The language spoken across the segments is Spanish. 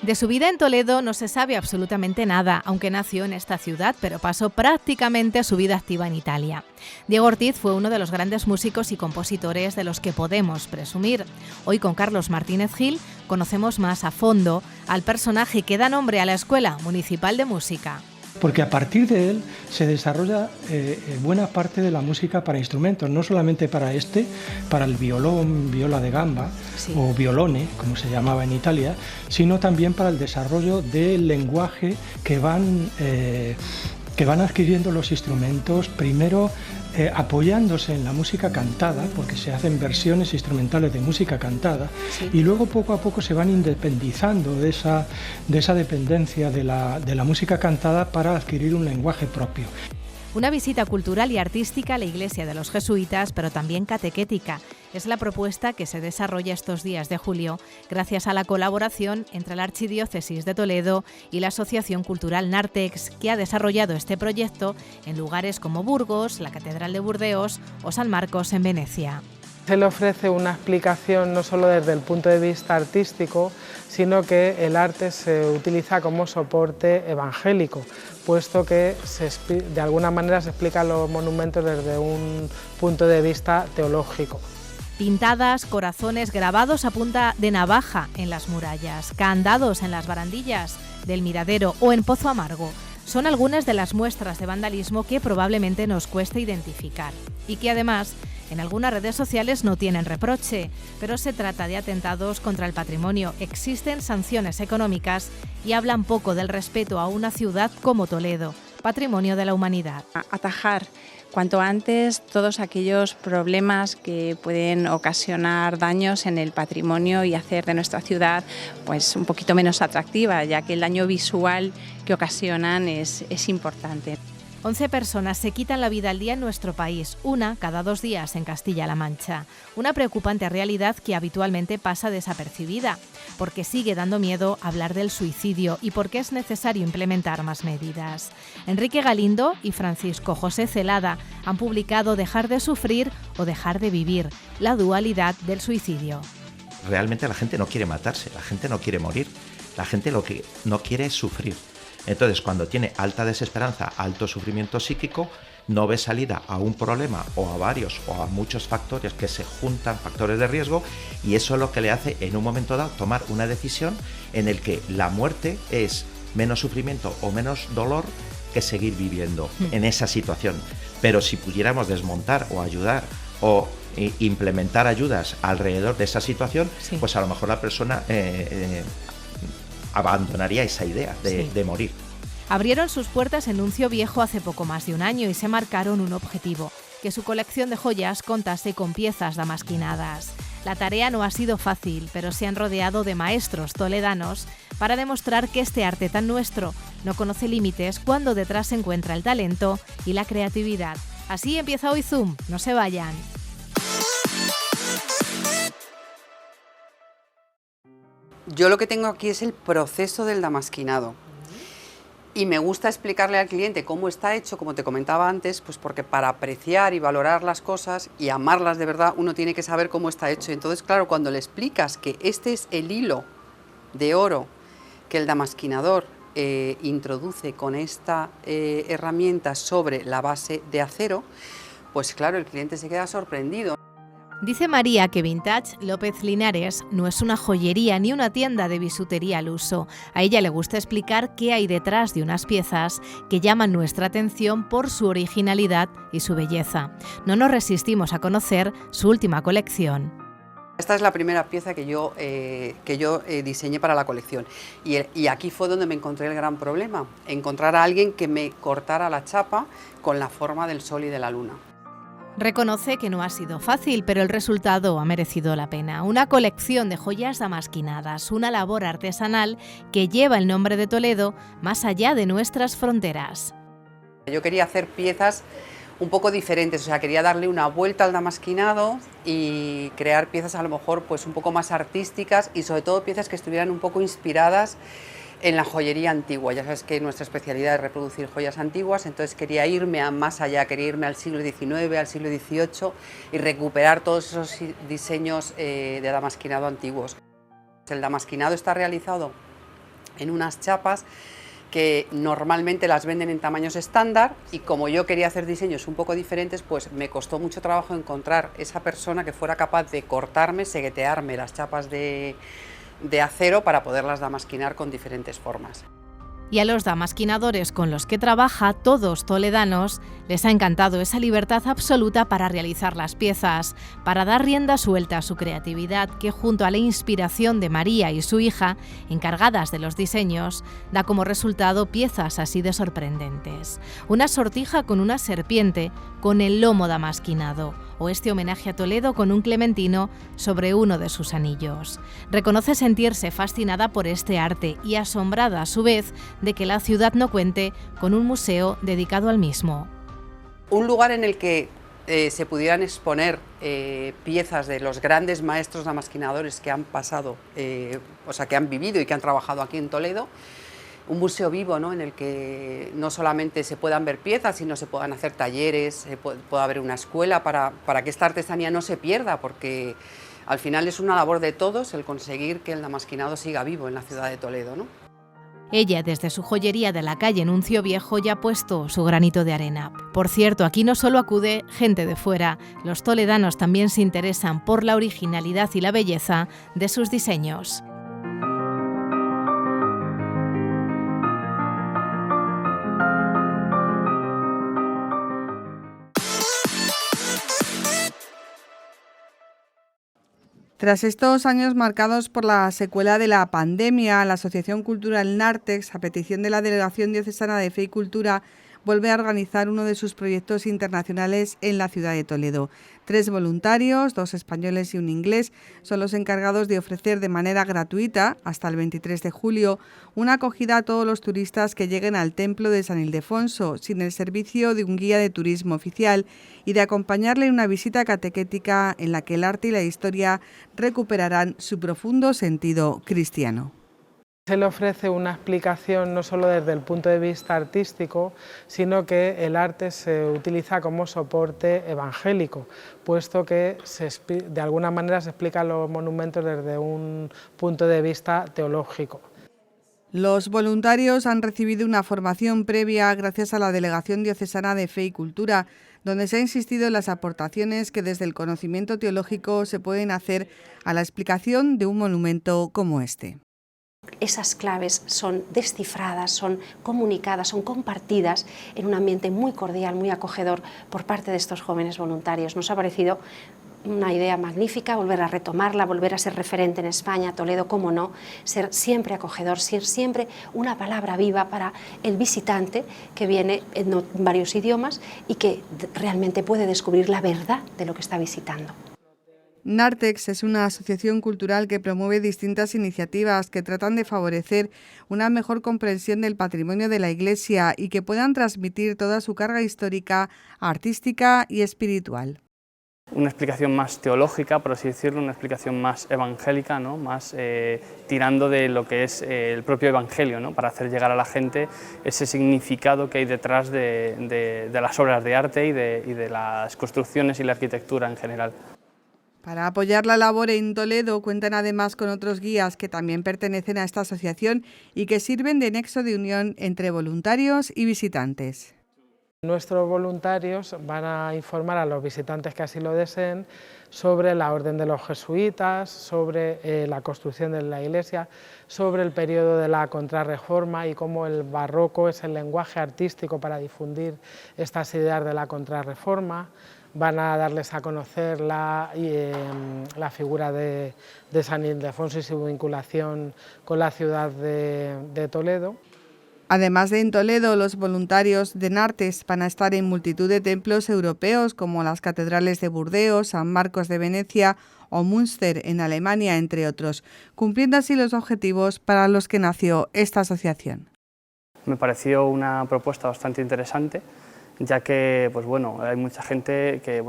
De su vida en Toledo no se sabe absolutamente nada, aunque nació en esta ciudad, pero pasó prácticamente su vida activa en Italia. Diego Ortiz fue uno de los grandes músicos y compositores de los que podemos presumir. Hoy con Carlos Martínez Gil conocemos más a fondo al personaje que da nombre a la Escuela Municipal de Música. Porque a partir de él se desarrolla buena parte de la música para instrumentos, no solamente para el violón, viola de gamba, sí, o violone, como se llamaba en Italia, sino también para el desarrollo del lenguaje que van adquiriendo los instrumentos, primero apoyándose en la música cantada, porque se hacen versiones instrumentales de música cantada, sí, y luego poco a poco se van independizando de esa dependencia de la música cantada para adquirir un lenguaje propio. Una visita cultural y artística a la iglesia de los jesuitas, pero también catequética. Es la propuesta que se desarrolla estos días de julio gracias a la colaboración entre la Archidiócesis de Toledo y la Asociación Cultural Nartex, que ha desarrollado este proyecto en lugares como Burgos, la Catedral de Burdeos o San Marcos en Venecia. Se le ofrece una explicación no solo desde el punto de vista artístico, sino que el arte se utiliza como soporte evangélico, puesto que de alguna manera se explican los monumentos desde un punto de vista teológico. Pintadas, corazones grabados a punta de navaja en las murallas, candados en las barandillas del Miradero o en Pozo Amargo. Son algunas de las muestras de vandalismo que probablemente nos cueste identificar y que además en algunas redes sociales no tienen reproche, pero se trata de atentados contra el patrimonio. Existen sanciones económicas y hablan poco del respeto a una ciudad como Toledo, patrimonio de la humanidad. Atajar cuanto antes todos aquellos problemas que pueden ocasionar daños en el patrimonio y hacer de nuestra ciudad pues un poquito menos atractiva, ya que el daño visual que ocasionan es importante. 11 personas se quitan la vida al día en nuestro país, una cada 2 días en Castilla-La Mancha. Una preocupante realidad que habitualmente pasa desapercibida, porque sigue dando miedo hablar del suicidio y porque es necesario implementar más medidas. Enrique Galindo y Francisco José Celada han publicado Dejar de sufrir o dejar de vivir, la dualidad del suicidio. Realmente la gente no quiere matarse, la gente no quiere morir, la gente lo que no quiere es sufrir. Entonces, cuando tiene alta desesperanza, alto sufrimiento psíquico, no ve salida a un problema o a varios o a muchos factores que se juntan, factores de riesgo, y eso es lo que le hace en un momento dado tomar una decisión en el que la muerte es menos sufrimiento o menos dolor que seguir viviendo en esa situación. Pero si pudiéramos desmontar o ayudar o implementar ayudas alrededor de esa situación, sí, pues a lo mejor la persona abandonaría esa idea de morir. Abrieron sus puertas en Nuncio Viejo hace poco más de un año y se marcaron un objetivo: que su colección de joyas contase con piezas damasquinadas. La tarea no ha sido fácil, pero se han rodeado de maestros toledanos para demostrar que este arte tan nuestro no conoce límites cuando detrás se encuentra el talento y la creatividad. Así empieza hoy Zoom, no se vayan. Yo lo que tengo aquí es el proceso del damasquinado y me gusta explicarle al cliente cómo está hecho, como te comentaba antes, pues porque para apreciar y valorar las cosas y amarlas de verdad uno tiene que saber cómo está hecho. Entonces, claro, cuando le explicas que este es el hilo de oro que el damasquinador introduce con esta herramienta sobre la base de acero, pues claro, el cliente se queda sorprendido. Dice María que Vintage López Linares no es una joyería ni una tienda de bisutería al uso. A ella le gusta explicar qué hay detrás de unas piezas que llaman nuestra atención por su originalidad y su belleza. No nos resistimos a conocer su última colección. Esta es la primera pieza que yo diseñé para la colección y aquí fue donde me encontré el gran problema, encontrar a alguien que me cortara la chapa con la forma del sol y de la luna. Reconoce que no ha sido fácil, pero el resultado ha merecido la pena. Una colección de joyas damasquinadas, una labor artesanal que lleva el nombre de Toledo más allá de nuestras fronteras. Yo quería hacer piezas un poco diferentes, o sea, quería darle una vuelta al damasquinado y crear piezas a lo mejor pues un poco más artísticas y sobre todo piezas que estuvieran un poco inspiradas en la joyería antigua. Ya sabes que nuestra especialidad es reproducir joyas antiguas, entonces quería irme más allá, quería irme al siglo XIX, al siglo XVIII y recuperar todos esos diseños de damasquinado antiguos. El damasquinado está realizado en unas chapas que normalmente las venden en tamaños estándar, y como yo quería hacer diseños un poco diferentes, pues me costó mucho trabajo encontrar esa persona que fuera capaz de cortarme, seguetearme las chapas de acero para poderlas damasquinar con diferentes formas. Y a los damasquinadores con los que trabaja, todos toledanos, les ha encantado esa libertad absoluta para realizar las piezas, para dar rienda suelta a su creatividad, que junto a la inspiración de María y su hija, encargadas de los diseños, da como resultado piezas así de sorprendentes. Una sortija con una serpiente, con el lomo damasquinado, o este homenaje a Toledo con un clementino sobre uno de sus anillos. Reconoce sentirse fascinada por este arte y asombrada a su vez de que la ciudad no cuente con un museo dedicado al mismo. Un lugar en el que se pudieran exponer piezas de los grandes maestros damasquinadores que han pasado, o sea, que han vivido y que han trabajado aquí en Toledo. Un museo vivo, ¿no?, en el que no solamente se puedan ver piezas, sino se puedan hacer talleres, pueda haber una escuela para que esta artesanía no se pierda, porque al final es una labor de todos el conseguir que el damasquinado siga vivo en la ciudad de Toledo, ¿no? Ella, desde su joyería de la calle Nuncio Viejo, ya ha puesto su granito de arena. Por cierto, aquí no solo acude gente de fuera, los toledanos también se interesan por la originalidad y la belleza de sus diseños. Tras estos años marcados por la secuela de la pandemia, la Asociación Cultural Nartex, a petición de la Delegación Diocesana de Fe y Cultura, vuelve a organizar uno de sus proyectos internacionales en la ciudad de Toledo. 3 voluntarios, 2 españoles y un inglés, son los encargados de ofrecer de manera gratuita, hasta el 23 de julio, una acogida a todos los turistas que lleguen al templo de San Ildefonso, sin el servicio de un guía de turismo oficial, y de acompañarle en una visita catequética en la que el arte y la historia recuperarán su profundo sentido cristiano. Se le ofrece una explicación no solo desde el punto de vista artístico, sino que el arte se utiliza como soporte evangélico, puesto que de alguna manera se explican los monumentos desde un punto de vista teológico. Los voluntarios han recibido una formación previa gracias a la Delegación Diocesana de Fe y Cultura, donde se ha insistido en las aportaciones que desde el conocimiento teológico se pueden hacer a la explicación de un monumento como este. Esas claves son descifradas, son comunicadas, son compartidas en un ambiente muy cordial, muy acogedor por parte de estos jóvenes voluntarios. Nos ha parecido una idea magnífica volver a retomarla, volver a ser referente en España, Toledo, cómo no, ser siempre acogedor, ser siempre una palabra viva para el visitante que viene en varios idiomas y que realmente puede descubrir la verdad de lo que está visitando. Nartex es una asociación cultural que promueve distintas iniciativas que tratan de favorecer una mejor comprensión del patrimonio de la Iglesia y que puedan transmitir toda su carga histórica, artística y espiritual. Una explicación más teológica, por así decirlo, una explicación más evangélica, ¿no?, más tirando de lo que es el propio evangelio, ¿no?, para hacer llegar a la gente ese significado que hay detrás de las obras de arte y de las construcciones y la arquitectura en general. Para apoyar la labor en Toledo cuentan además con otros guías que también pertenecen a esta asociación y que sirven de nexo de unión entre voluntarios y visitantes. Nuestros voluntarios van a informar a los visitantes que así lo deseen sobre la orden de los jesuitas, sobre la construcción de la iglesia, sobre el periodo de la Contrarreforma y cómo el barroco es el lenguaje artístico para difundir estas ideas de la Contrarreforma. Van a darles a conocer la figura de San Ildefonso y su vinculación con la ciudad de Toledo. Además de en Toledo, los voluntarios de Nartex van a estar en multitud de templos europeos como las catedrales de Burdeos, San Marcos de Venecia o Münster en Alemania, entre otros, cumpliendo así los objetivos para los que nació esta asociación. Me pareció una propuesta bastante interesante, ya que hay mucha gente que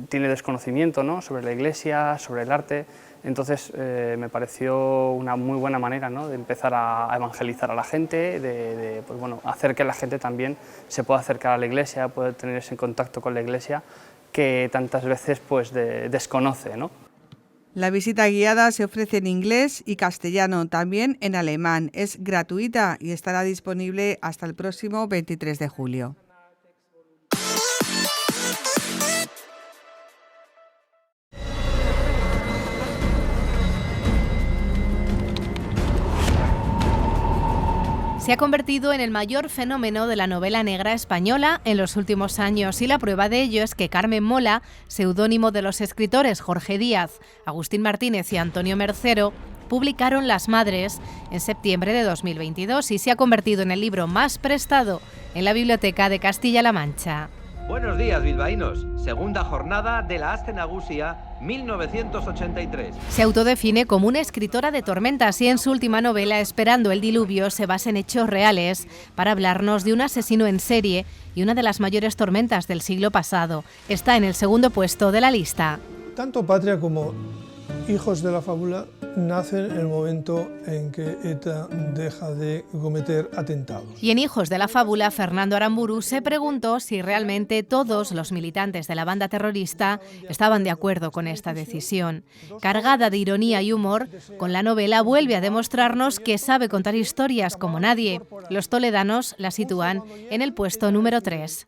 tiene desconocimiento, ¿no?, sobre la Iglesia, sobre el arte. Entonces me pareció una muy buena manera, ¿no?, de empezar a evangelizar a la gente, de hacer que la gente también se pueda acercar a la Iglesia, pueda tener ese contacto con la Iglesia que tantas veces desconoce, ¿no? La visita guiada se ofrece en inglés y castellano, también en alemán. Es gratuita y estará disponible hasta el próximo 23 de julio. Se ha convertido en el mayor fenómeno de la novela negra española en los últimos años y la prueba de ello es que Carmen Mola, seudónimo de los escritores Jorge Díaz, Agustín Martínez y Antonio Mercero, publicaron Las Madres en septiembre de 2022 y se ha convertido en el libro más prestado en la Biblioteca de Castilla-La Mancha. Buenos días, bilbaínos. Segunda jornada de la Aste Nagusia 1983. Se autodefine como una escritora de tormentas y en su última novela, Esperando el diluvio, se basa en hechos reales para hablarnos de un asesino en serie y una de las mayores tormentas del siglo pasado. Está en el segundo puesto de la lista. Tanto Patria como Hijos de la Fábula nacen en el momento en que ETA deja de cometer atentados. Y en Hijos de la Fábula, Fernando Aramburu se preguntó si realmente todos los militantes de la banda terrorista estaban de acuerdo con esta decisión. Cargada de ironía y humor, con la novela vuelve a demostrarnos que sabe contar historias como nadie. Los toledanos la sitúan en el puesto número 3.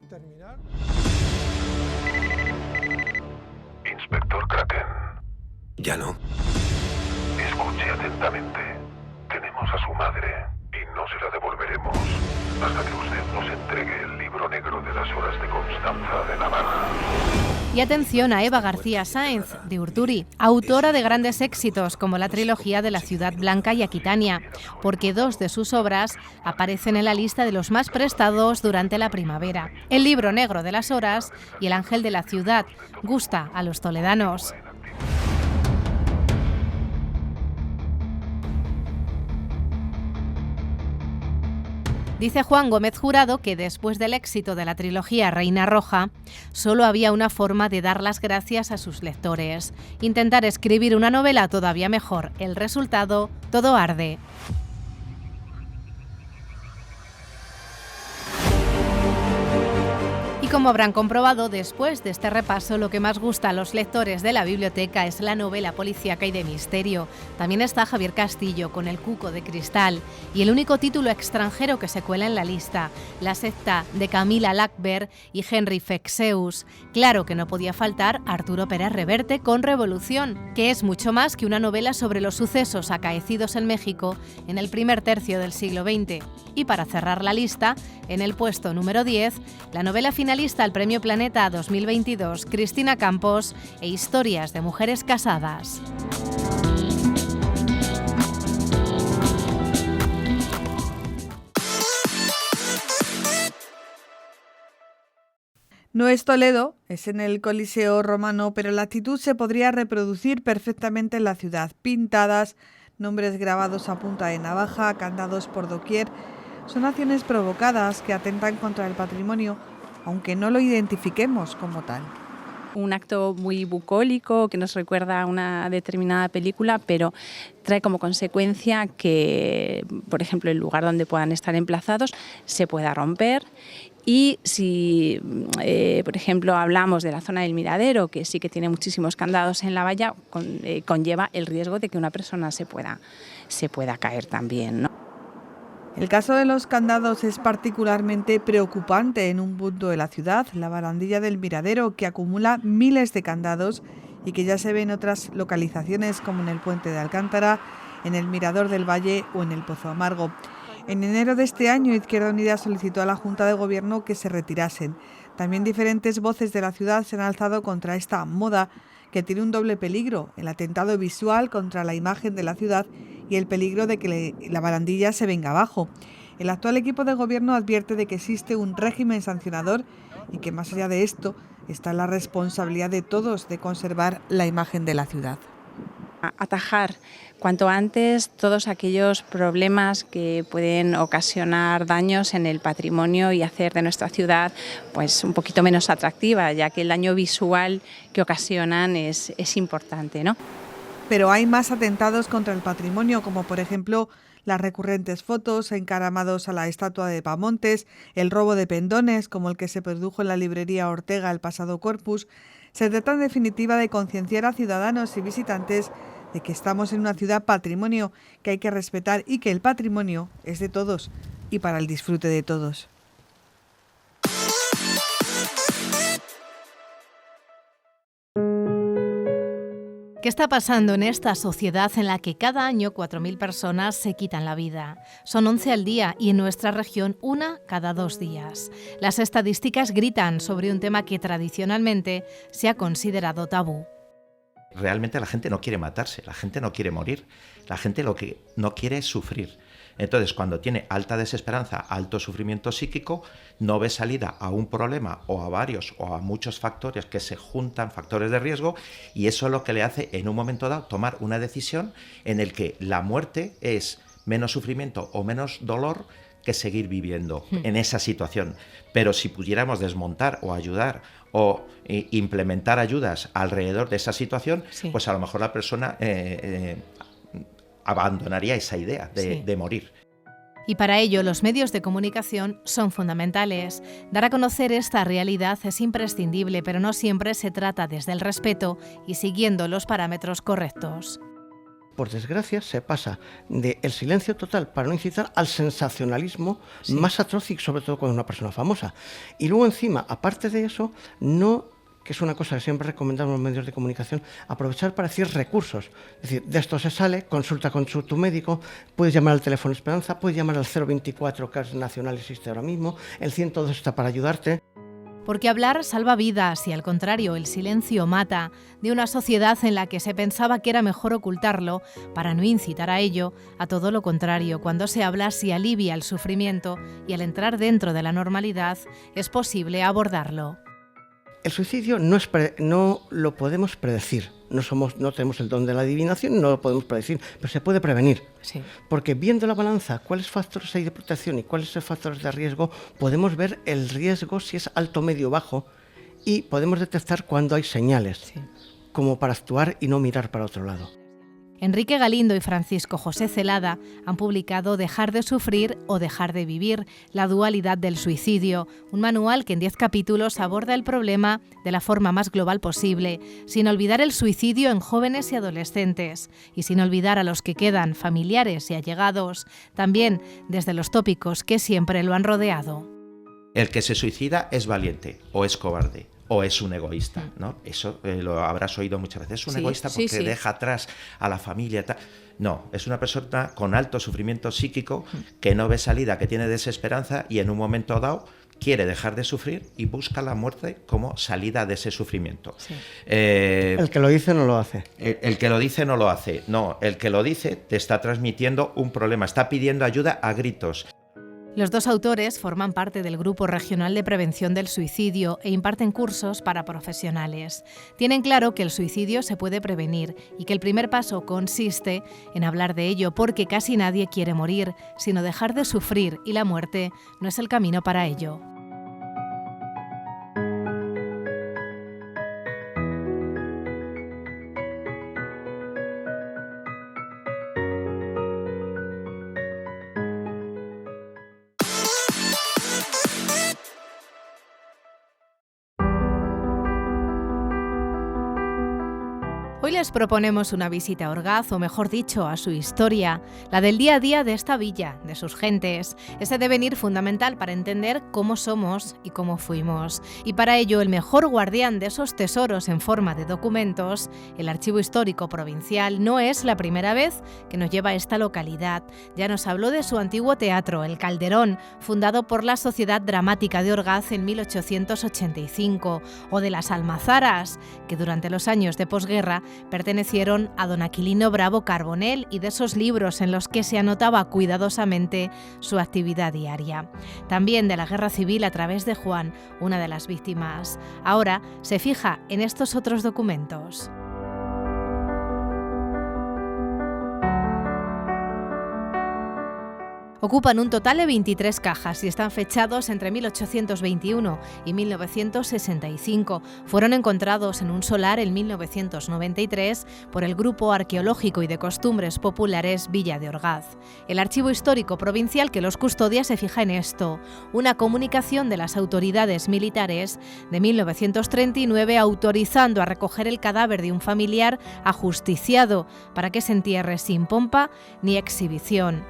Inspector Kraken. Ya no. Escuche atentamente. Tenemos a su madre y no se la devolveremos hasta que usted nos entregue el libro negro de las horas de Constanza de Navarra. Y atención a Eva García Sáenz, de Urturi, autora de grandes éxitos como la trilogía de La Ciudad Blanca y Aquitania, porque 2 de sus obras aparecen en la lista de los más prestados durante la primavera. El libro negro de las horas y El ángel de la ciudad gusta a los toledanos. Dice Juan Gómez Jurado que después del éxito de la trilogía Reina Roja, solo había una forma de dar las gracias a sus lectores: intentar escribir una novela todavía mejor. El resultado, todo arde. Y como habrán comprobado, después de este repaso, lo que más gusta a los lectores de la biblioteca es la novela policíaca y de misterio. También está Javier Castillo con El cuco de cristal y el único título extranjero que se cuela en la lista, La secta de Camila Lackberg y Henry Fexeus. Claro que no podía faltar Arturo Pérez Reverte con Revolución, que es mucho más que una novela sobre los sucesos acaecidos en México en el primer tercio del siglo XX. Y para cerrar la lista, en el puesto número 10, la novela finalista al Premio Planeta 2022, Cristina Campos, e Historias de mujeres casadas. No es Toledo, es en el Coliseo romano, pero la actitud se podría reproducir perfectamente en la ciudad. Pintadas, nombres grabados a punta de navaja, candados por doquier. Son acciones provocadas que atentan contra el patrimonio, aunque no lo identifiquemos como tal. Un acto muy bucólico que nos recuerda a una determinada película, pero trae como consecuencia que, por ejemplo, el lugar donde puedan estar emplazados se pueda romper. Y si, por ejemplo, hablamos de la zona del Miradero, que sí que tiene muchísimos candados en la valla, conlleva el riesgo de que una persona se pueda caer también, ¿no? El caso de los candados es particularmente preocupante en un punto de la ciudad, la barandilla del Miradero, que acumula miles de candados y que ya se ve en otras localizaciones como en el Puente de Alcántara, en el Mirador del Valle o en el Pozo Amargo. En enero de este año, Izquierda Unida solicitó a la Junta de Gobierno que se retirasen. También diferentes voces de la ciudad se han alzado contra esta moda, que tiene un doble peligro: el atentado visual contra la imagen de la ciudad y el peligro de que la barandilla se venga abajo. El actual equipo de gobierno advierte de que existe un régimen sancionador y que más allá de esto está la responsabilidad de todos de conservar la imagen de la ciudad. Atajar cuanto antes todos aquellos problemas que pueden ocasionar daños en el patrimonio y hacer de nuestra ciudad pues un poquito menos atractiva, ya que el daño visual que ocasionan es importante, ¿no? Pero hay más atentados contra el patrimonio, como por ejemplo las recurrentes fotos encaramados a la estatua de Pamontes, el robo de pendones, como el que se produjo en la librería Ortega el pasado Corpus. Se trata en definitiva de concienciar a ciudadanos y visitantes de que estamos en una ciudad patrimonio que hay que respetar y que el patrimonio es de todos y para el disfrute de todos. ¿Qué está pasando en esta sociedad en la que cada año 4.000 personas se quitan la vida? Son 11 al día y en nuestra región 1 cada 2 días. Las estadísticas gritan sobre un tema que tradicionalmente se ha considerado tabú. Realmente la gente no quiere matarse, la gente no quiere morir, la gente lo que no quiere es sufrir. Entonces, cuando tiene alta desesperanza, alto sufrimiento psíquico, no ve salida a un problema o a varios o a muchos factores que se juntan, factores de riesgo, y eso es lo que le hace en un momento dado tomar una decisión en el que la muerte es menos sufrimiento o menos dolor que seguir viviendo en esa situación. Pero si pudiéramos desmontar o ayudar o implementar ayudas alrededor de esa situación, pues a lo mejor la persona abandonaría esa idea de morir. Y para ello los medios de comunicación son fundamentales. Dar a conocer esta realidad es imprescindible, pero no siempre se trata desde el respeto y siguiendo los parámetros correctos. Por desgracia, se pasa del silencio total para no incitar al sensacionalismo más atroz y sobre todo con una persona famosa. Y luego encima, aparte de eso, que es una cosa que siempre recomendamos los medios de comunicación, aprovechar para decir recursos. Es decir, de esto se sale, consulta con tu médico, puedes llamar al teléfono Esperanza, puedes llamar al 024, que es nacional, existe ahora mismo, el 102 está para ayudarte. Porque hablar salva vidas y al contrario, el silencio mata. De una sociedad en la que se pensaba que era mejor ocultarlo para no incitar a ello, a todo lo contrario, cuando se habla se alivia el sufrimiento y al entrar dentro de la normalidad es posible abordarlo. El suicidio no lo podemos predecir, no tenemos el don de la adivinación, no lo podemos predecir, pero se puede prevenir. Sí. Porque viendo la balanza, cuáles factores hay de protección y cuáles son factores de riesgo, podemos ver el riesgo si es alto, medio, bajo y podemos detectar cuando hay señales, como para actuar y no mirar para otro lado. Enrique Galindo y Francisco José Celada han publicado Dejar de sufrir o dejar de vivir, la dualidad del suicidio, un manual que en 10 capítulos aborda el problema de la forma más global posible, sin olvidar el suicidio en jóvenes y adolescentes, y sin olvidar a los que quedan, familiares y allegados, también desde los tópicos que siempre lo han rodeado. El que se suicida es valiente o es cobarde. O es un egoísta, ¿no? Eso lo habrás oído muchas veces. Es un egoísta porque deja atrás a la familia. No, es una persona con alto sufrimiento psíquico que no ve salida, que tiene desesperanza y en un momento dado quiere dejar de sufrir y busca la muerte como salida de ese sufrimiento. Sí. El que lo dice no lo hace. El que lo dice no lo hace. No, el que lo dice te está transmitiendo un problema, está pidiendo ayuda a gritos. Los dos autores forman parte del Grupo Regional de Prevención del Suicidio e imparten cursos para profesionales. Tienen claro que el suicidio se puede prevenir y que el primer paso consiste en hablar de ello porque casi nadie quiere morir, sino dejar de sufrir y la muerte no es el camino para ello. Hoy les proponemos una visita a Orgaz, o mejor dicho, a su historia, la del día a día de esta villa, de sus gentes, ese devenir fundamental para entender cómo somos y cómo fuimos. Y para ello, el mejor guardián de esos tesoros en forma de documentos, el Archivo Histórico Provincial, no es la primera vez que nos lleva a esta localidad. Ya nos habló de su antiguo teatro, el Calderón, fundado por la Sociedad Dramática de Orgaz en 1885, o de las Almazaras, que durante los años de posguerra pertenecieron a don Aquilino Bravo Carbonell y de esos libros en los que se anotaba cuidadosamente su actividad diaria. También de la Guerra Civil a través de Juan, una de las víctimas. Ahora se fija en estos otros documentos. Ocupan un total de 23 cajas y están fechados entre 1821 y 1965. Fueron encontrados en un solar en 1993 por el Grupo Arqueológico y de Costumbres Populares Villa de Orgaz. El Archivo Histórico Provincial que los custodia se fija en esto: una comunicación de las autoridades militares de 1939 autorizando a recoger el cadáver de un familiar ajusticiado para que se entierre sin pompa ni exhibición.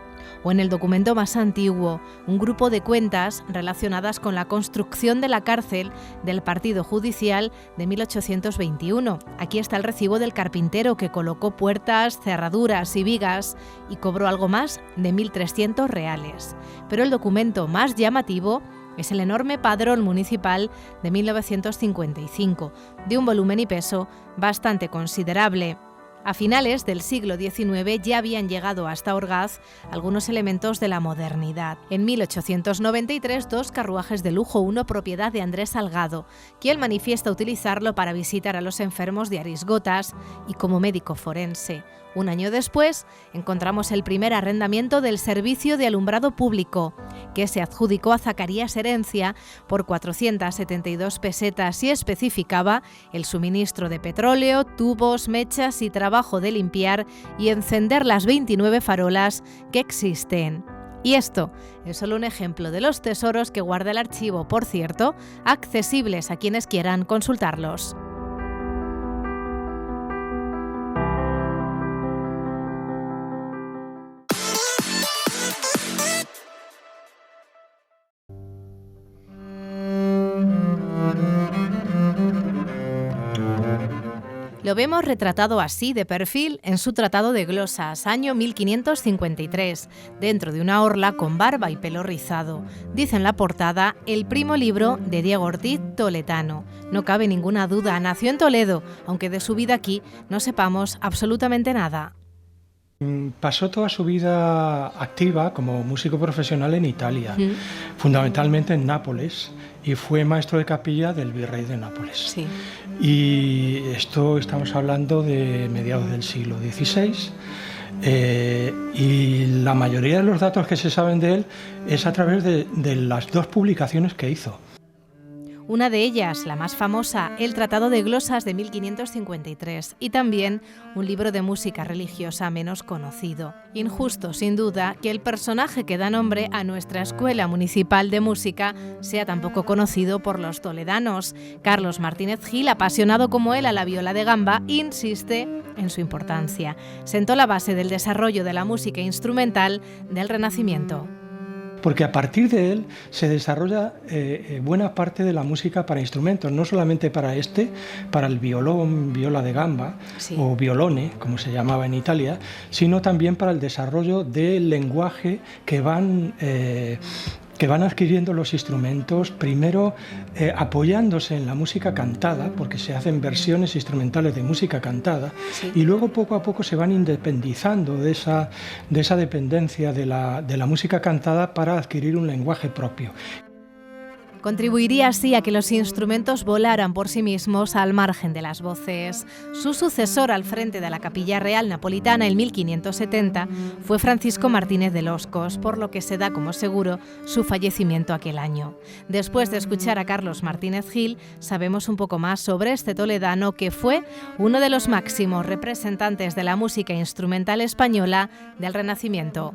O en el documento más antiguo, un grupo de cuentas relacionadas con la construcción de la cárcel del Partido Judicial de 1821. Aquí está el recibo del carpintero que colocó puertas, cerraduras y vigas y cobró algo más de 1.300 reales. Pero el documento más llamativo es el enorme padrón municipal de 1955, de un volumen y peso bastante considerable. A finales del siglo XIX ya habían llegado hasta Orgaz algunos elementos de la modernidad. En 1893, 2 carruajes de lujo, uno propiedad de Andrés Salgado, quien manifiesta utilizarlo para visitar a los enfermos de Arisgotas y como médico forense. Un año después, encontramos el primer arrendamiento del servicio de alumbrado público, que se adjudicó a Zacarías Herencia por 472 pesetas y especificaba el suministro de petróleo, tubos, mechas y trabajo de limpiar y encender las 29 farolas que existen. Y esto es solo un ejemplo de los tesoros que guarda el archivo, por cierto, accesibles a quienes quieran consultarlos. Lo vemos retratado así de perfil en su Tratado de Glosas, año 1553, dentro de una orla con barba y pelo rizado. Dice en la portada: el primo libro de Diego Ortiz Toledano. No cabe ninguna duda, nació en Toledo, aunque de su vida aquí no sepamos absolutamente nada. Pasó toda su vida activa como músico profesional en Italia, fundamentalmente en Nápoles, y fue maestro de capilla del virrey de Nápoles. Sí. Y esto estamos hablando de mediados del siglo XVI, y la mayoría de los datos que se saben de él es a través de las 2 publicaciones que hizo. Una de ellas, la más famosa, el Tratado de Glosas de 1553, y también un libro de música religiosa menos conocido. Injusto, sin duda, que el personaje que da nombre a nuestra Escuela Municipal de Música sea tan poco conocido por los toledanos. Carlos Martínez Gil, apasionado como él a la viola de gamba, insiste en su importancia. Sentó la base del desarrollo de la música instrumental del Renacimiento. Porque a partir de él se desarrolla buena parte de la música para instrumentos, no solamente para el violón, viola de gamba, sí, o violone, como se llamaba en Italia, sino también para el desarrollo del lenguaje que van adquiriendo los instrumentos, primero apoyándose en la música cantada, porque se hacen versiones instrumentales de música cantada, sí, y luego poco a poco se van independizando de esa dependencia de la música cantada para adquirir un lenguaje propio. Contribuiría así a que los instrumentos volaran por sí mismos al margen de las voces. Su sucesor al frente de la Capilla Real Napolitana en 1570 fue Francisco Martínez de Loscos, por lo que se da como seguro su fallecimiento aquel año. Después de escuchar a Carlos Martínez Gil, sabemos un poco más sobre este toledano que fue uno de los máximos representantes de la música instrumental española del Renacimiento.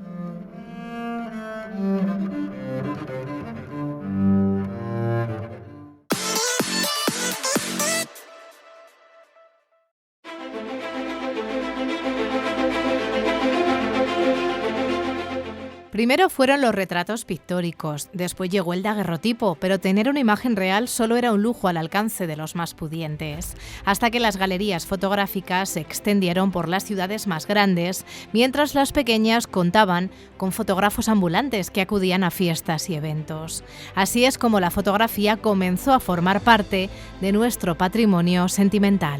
Primero fueron los retratos pictóricos, después llegó el daguerrotipo, pero tener una imagen real solo era un lujo al alcance de los más pudientes, hasta que las galerías fotográficas se extendieron por las ciudades más grandes, mientras las pequeñas contaban con fotógrafos ambulantes que acudían a fiestas y eventos. Así es como la fotografía comenzó a formar parte de nuestro patrimonio sentimental.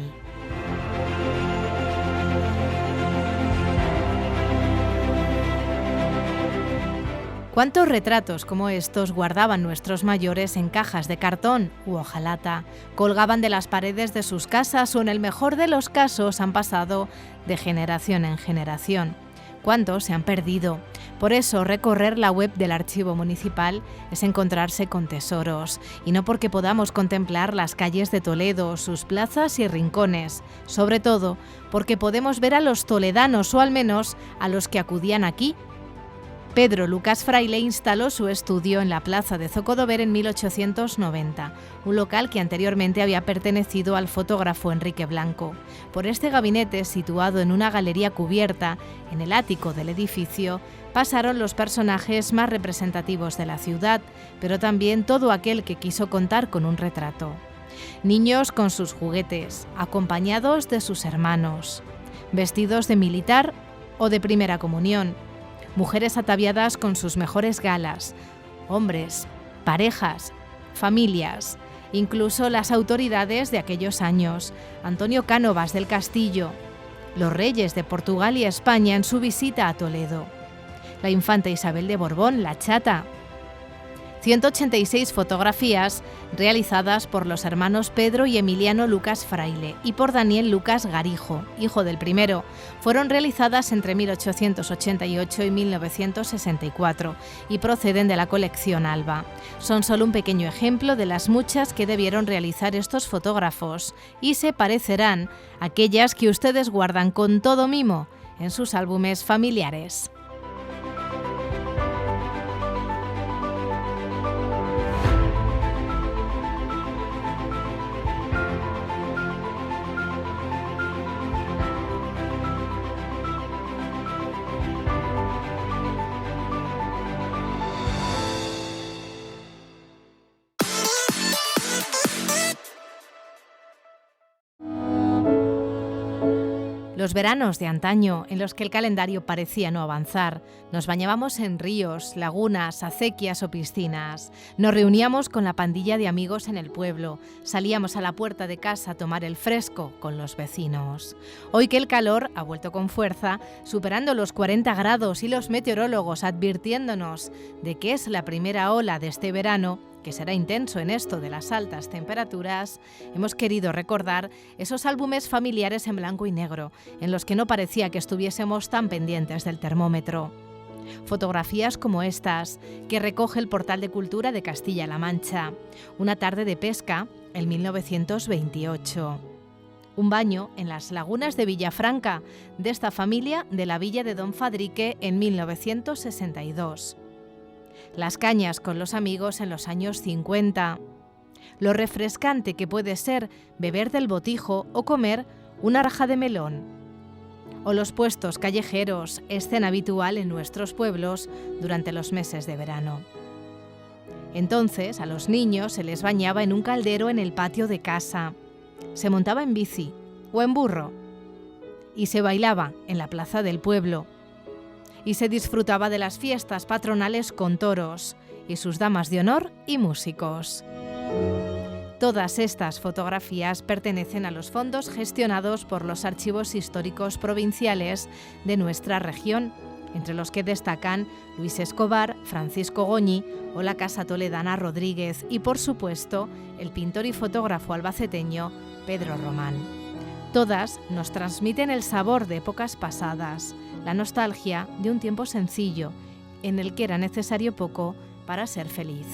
¿Cuántos retratos como estos guardaban nuestros mayores en cajas de cartón u hojalata? Colgaban de las paredes de sus casas o en el mejor de los casos han pasado de generación en generación. ¿Cuántos se han perdido? Por eso, recorrer la web del Archivo Municipal es encontrarse con tesoros, y no porque podamos contemplar las calles de Toledo, sus plazas y rincones, sobre todo porque podemos ver a los toledanos, o al menos a los que acudían aquí. Pedro Lucas Fraile instaló su estudio en la plaza de Zocodover en 1890, un local que anteriormente había pertenecido al fotógrafo Enrique Blanco. Por este gabinete, situado en una galería cubierta en el ático del edificio, pasaron los personajes más representativos de la ciudad, pero también todo aquel que quiso contar con un retrato. Niños con sus juguetes, acompañados de sus hermanos, vestidos de militar o de primera comunión, mujeres ataviadas con sus mejores galas, hombres, parejas, familias, incluso las autoridades de aquellos años, Antonio Cánovas del Castillo, los reyes de Portugal y España en su visita a Toledo, la infanta Isabel de Borbón, la Chata. 186 fotografías realizadas por los hermanos Pedro y Emiliano Lucas Fraile y por Daniel Lucas Garijo, hijo del primero. Fueron realizadas entre 1888 y 1964 y proceden de la colección Alba. Son solo un pequeño ejemplo de las muchas que debieron realizar estos fotógrafos y se parecerán a aquellas que ustedes guardan con todo mimo en sus álbumes familiares. Los veranos de antaño, en los que el calendario parecía no avanzar, nos bañábamos en ríos, lagunas, acequias o piscinas. Nos reuníamos con la pandilla de amigos en el pueblo. Salíamos a la puerta de casa a tomar el fresco con los vecinos. Hoy que el calor ha vuelto con fuerza, superando los 40 grados y los meteorólogos advirtiéndonos de que es la primera ola de este verano, que será intenso en esto de las altas temperaturas, hemos querido recordar esos álbumes familiares en blanco y negro, en los que no parecía que estuviésemos tan pendientes del termómetro. Fotografías como estas, que recoge el Portal de Cultura de Castilla-La Mancha. Una tarde de pesca, en 1928. Un baño en las lagunas de Villafranca, de esta familia de la villa de Don Fadrique, en 1962. Las cañas con los amigos en los años 50. Lo refrescante que puede ser beber del botijo o comer una raja de melón. O los puestos callejeros, escena habitual en nuestros pueblos durante los meses de verano. Entonces, a los niños se les bañaba en un caldero en el patio de casa. Se montaba en bici o en burro. Y se bailaba en la plaza del pueblo. Y se disfrutaba de las fiestas patronales con toros y sus damas de honor y músicos. Todas estas fotografías pertenecen a los fondos gestionados por los archivos históricos provinciales de nuestra región, entre los que destacan Luis Escobar, Francisco Goñi o la Casa Toledana Rodríguez y, por supuesto, el pintor y fotógrafo albaceteño Pedro Román. Todas nos transmiten el sabor de épocas pasadas, la nostalgia de un tiempo sencillo, en el que era necesario poco para ser feliz.